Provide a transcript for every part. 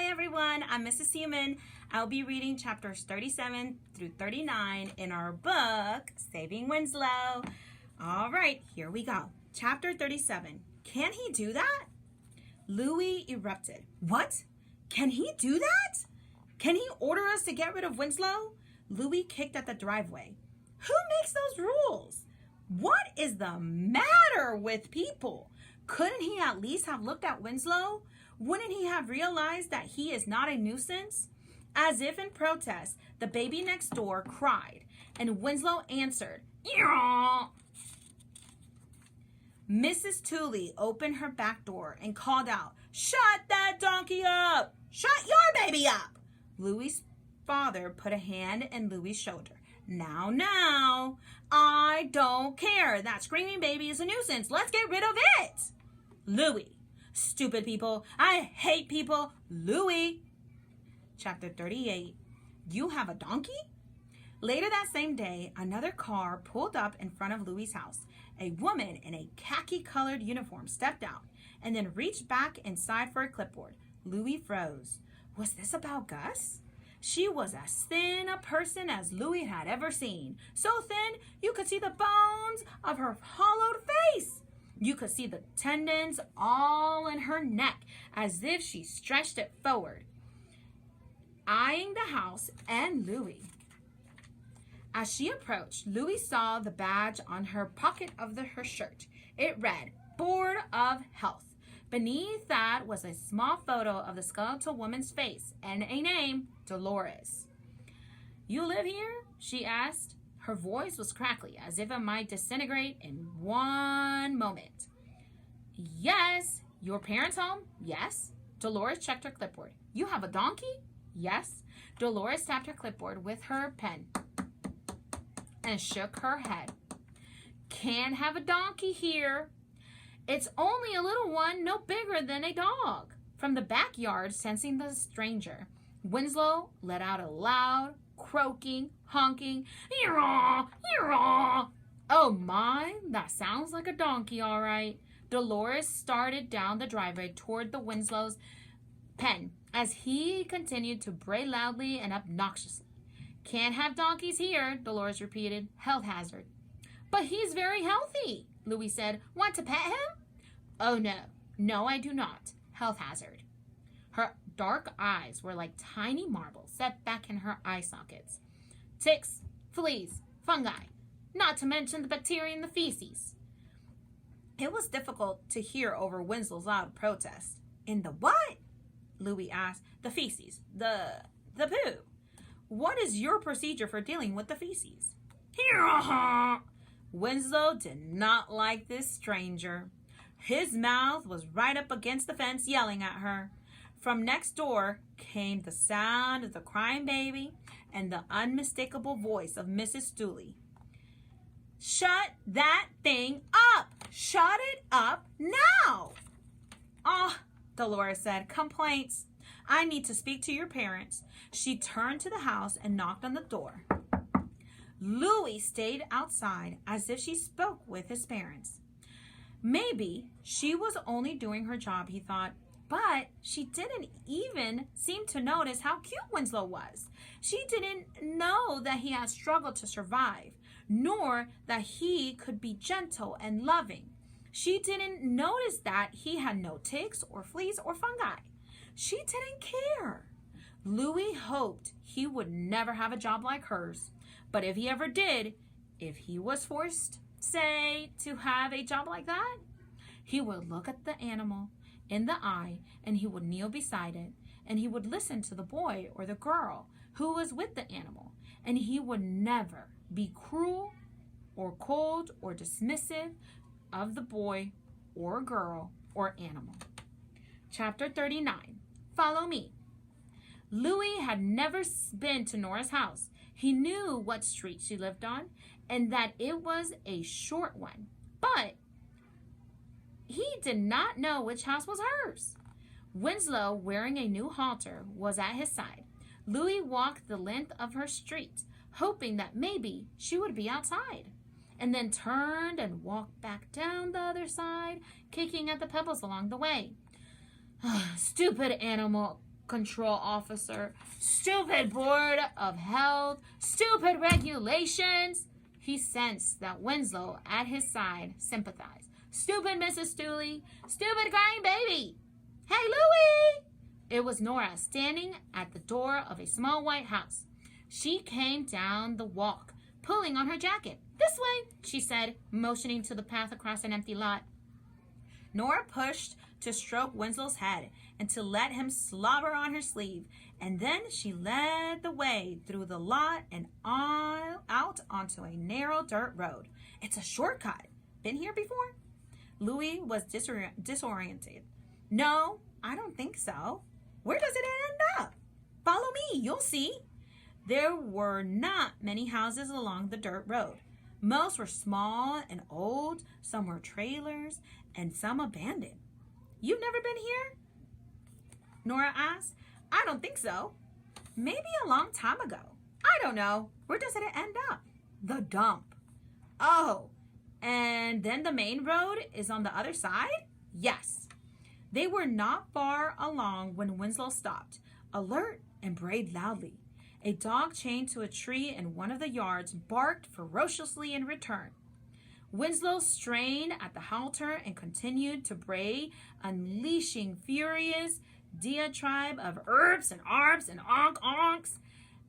everyone, I'm Mrs. Seaman. I'll be reading chapters 37 through 39 in our book, Saving Winslow. All right, here we go. Chapter 37. Can he do that? Louis erupted. What? Can he do that? Can he order us to get rid of Winslow? Louis kicked at the driveway. Who makes those rules? What is the matter with people? Couldn't he at least have looked at Winslow? Wouldn't he have realized that he is not a nuisance? As if in protest, the baby next door cried, and Winslow answered, Yaw! Mrs. Tooley opened her back door and called out, Shut that donkey up! Shut your baby up! Louis's father put a hand in Louis's shoulder. Now, I don't care. That screaming baby is a nuisance. Let's get rid of it. Louis. Stupid people. I hate people. Louis. Chapter 38. You have a donkey? Later that same day, another car pulled up in front of Louis's house. A woman in a khaki-colored uniform stepped out and then reached back inside for a clipboard. Louis froze. Was this about Gus? She was as thin a person as Louis had ever seen. So thin, you could see the bones of her hollowed face. You could see the tendons all in her neck as if she stretched it forward, eyeing the house and Louis. As she approached, Louis saw the badge on her pocket of her shirt. It read, Board of Health. Beneath that was a small photo of the skeletal woman's face and a name, Dolores. You live here? She asked. Her voice was crackly, as if it might disintegrate in one moment. Yes. Your parents' home? Yes. Dolores checked her clipboard. You have a donkey? Yes. Dolores tapped her clipboard with her pen and shook her head. Can't have a donkey here. It's only a little one, no bigger than a dog. From the backyard, sensing the stranger, Winslow let out a loud, croaking, honking, Eeraw, Eeraw. Oh my, that sounds like a donkey, all right. Dolores started down the driveway toward the Winslow's pen as he continued to bray loudly and obnoxiously. Can't have donkeys here, Dolores repeated. Health hazard. But he's very healthy, Louis said. Want to pet him? Oh no. No, I do not. Health hazard. Her dark eyes were like tiny marbles set back in her eye sockets. Ticks, fleas, fungi, not to mention the bacteria in the feces. It was difficult to hear over Winslow's loud protest. In the what? Louis asked. The feces. The poo. What is your procedure for dealing with the feces? Winslow did not like this stranger. His mouth was right up against the fence, yelling at her. From next door came the sound of the crying baby and the unmistakable voice of Mrs. Tooley. Shut that thing up! Shut it up now! Ah, Dolores said, complaints. I need to speak to your parents. She turned to the house and knocked on the door. Louis stayed outside as if she spoke with his parents. Maybe she was only doing her job, he thought, but she didn't even seem to notice how cute Winslow was. She didn't know that he had struggled to survive, nor that he could be gentle and loving. She didn't notice that he had no ticks or fleas or fungi. She didn't care. Louis hoped he would never have a job like hers. But if he ever did, if he was forced, say, to have a job like that, he would look at the animal in the eye and he would kneel beside it and he would listen to the boy or the girl who was with the animal, and he would never be cruel or cold or dismissive of the boy or girl or animal. Chapter 39. Follow me. Louis had never been to Nora's house. He knew what street she lived on and that it was a short one, but he did not know which house was hers. Winslow, wearing a new halter, was at his side. Louis walked the length of her street, hoping that maybe she would be outside, and then turned and walked back down the other side, kicking at the pebbles along the way. Stupid animal, control officer. Stupid board of health. Stupid regulations. He sensed that Winslow at his side sympathized. Stupid Mrs. Stooley. Stupid crying baby. Hey, Louie! It was Nora standing at the door of a small white house. She came down the walk, pulling on her jacket. This way, she said, motioning to the path across an empty lot. Nora pushed to stroke Winslow's head and to let him slobber on her sleeve, and then she led the way through the lot and on out onto a narrow dirt road. It's a shortcut. Been here before? Louis was disoriented. No, I don't think so. Where does it end up? Follow me, you'll see. There were not many houses along the dirt road. Most were small and old, some were trailers, and some abandoned. You've never been here? Nora asked. I don't think so. Maybe a long time ago. I don't know. Where does it end up? The dump. Oh, and then the main road is on the other side? Yes. They were not far along when Winslow stopped, alert and brayed loudly. A dog chained to a tree in one of the yards barked ferociously in return. Winslow strained at the halter and continued to bray, unleashing furious diatribe of erps and arps and onks.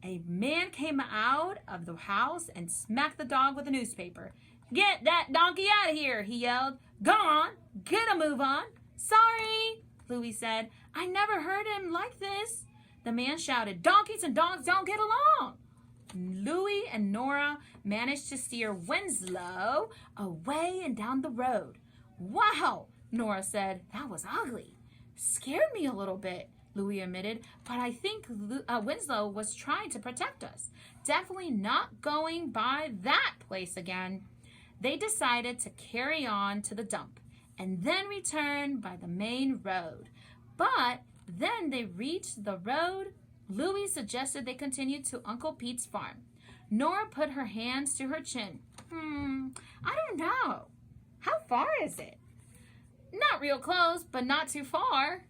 A man came out of the house and smacked the dog with a newspaper. Get that donkey out of here, he yelled. Go on, get a move on. Sorry, Louis said. I never heard him like this. The man shouted, donkeys and dogs don't get along. Louis and Nora managed to steer Winslow away and down the road. Wow, Nora said, that was ugly. Scared me a little bit, Louis admitted, but I think Winslow was trying to protect us. Definitely not going by that place again. They decided to carry on to the dump and then return by the main road. But then they reached the road. Louis suggested they continue to Uncle Pete's farm. Nora put her hands to her chin. I don't know. How far is it? Not real close, but not too far.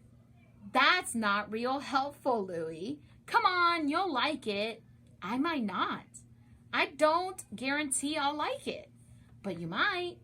That's not real helpful, Louis. Come on, you'll like it. I might not. I don't guarantee I'll like it, but you might.